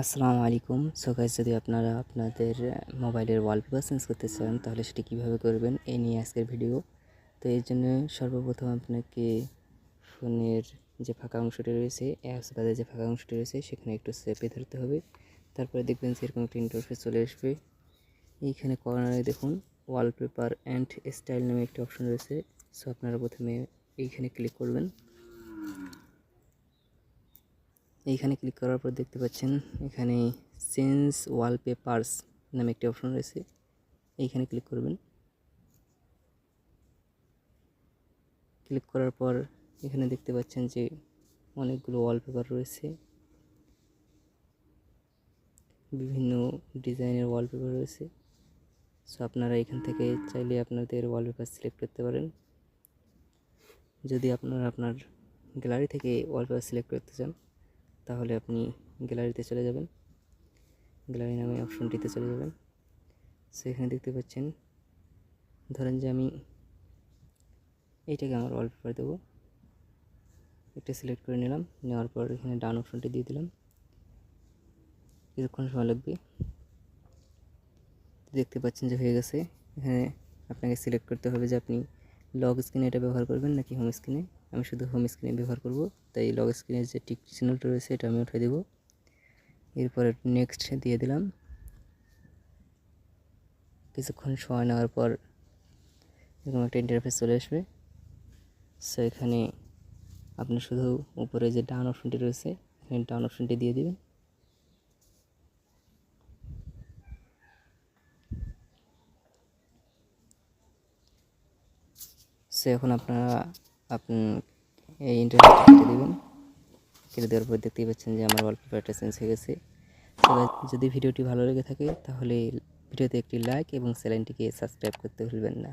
আসসালামু আলাইকুম। So guys, যদি আপনারা আপনাদের মোবাইলের ওয়ালপেপার চেঞ্জ করতে চান তাহলে সেটি কীভাবে করবেন এই নিয়ে আজকের ভিডিও। তো এর জন্য সর্বপ্রথম আপনাকে ফোনের যে ফাঁকা অংশটি রয়েছে, অ্যাপস বাদে যে ফাঁকা অংশটি রয়েছে সেখানে একটু চেপে ধরতে হবে। তারপরে দেখবেন যে এরকম একটা ইন্টারফেস চলে আসবে। এইখানে কর্নারে দেখুন ওয়ালপেপার অ্যান্ড স্টাইল নামে একটি অপশন রয়েছে। সো আপনারা প্রথমে এইখানে ক্লিক করবেন। এইখানে ক্লিক করার পর দেখতে পাচ্ছেন এখানে চেঞ্জ ওয়ালপেপারস নামে একটি অপশন রয়েছে, এইখানে ক্লিক করবেন। ক্লিক করার পর এখানে দেখতে পাচ্ছেন যে অনেকগুলো ওয়ালপেপার রয়েছে, বিভিন্ন ডিজাইনের ওয়ালপেপার রয়েছে। সো আপনারা এখান থেকে চাইলে আপনাদের ওয়ালপেপার সিলেক্ট করতে পারেন। যদি আপনারা আপনার গ্যালারি থেকে ওয়ালপেপার সিলেক্ট করতে চান তাহলে আপনি গ্যালারিতে চলে যাবেন, গ্যালারি নামে অপশনটিতে চলে যাবেন। সো এখানে দেখতে পাচ্ছেন, ধরেন যে আমি এইটাকে আমার ওয়ালপেপার দেবো, একটা সিলেক্ট করে নিলাম। নেওয়ার পর এখানে ডান অপশনটি দিয়ে দিলাম। কিছুক্ষণ সময় লাগবে। দেখতে পাচ্ছেন যে হয়ে গেছে। এখানে আপনাকে সিলেক্ট করতে হবে যে আপনি লগ স্ক্রিনে এটা ব্যবহার করবেন নাকি হোম স্ক্রিনে। আমি শুধু হোম স্ক্রিনে ব্যবহার করব, তাই লগ স্ক্রিনের যে টিক চিহ্নটা রয়েছে এটা আমি উঠিয়ে দেবো। এরপরে নেক্সট দিয়ে দিলাম। কিছুক্ষণ সময় নেওয়ার পর এরকম একটা ইন্টারফেস চলে আসবে। সো এখানে আপনি শুধু উপরে যে ডান অপশনটি রয়েছে এখানে ডান অপশনটি দিয়ে দিবেন। সো এখন আপনারা এই ইন্টারফেসটা কেটে দেবেন। কেটে দেওয়ার পর দেখতেই পাচ্ছেন যে আমার ওয়ালপেপারটা চেঞ্জ হয়ে গেছে। তো যদি ভিডিওটি ভালো লেগে থাকে তাহলে ভিডিওতে একটি লাইক এবং চ্যানেলটিকে সাবস্ক্রাইব করতে ভুলবেন না।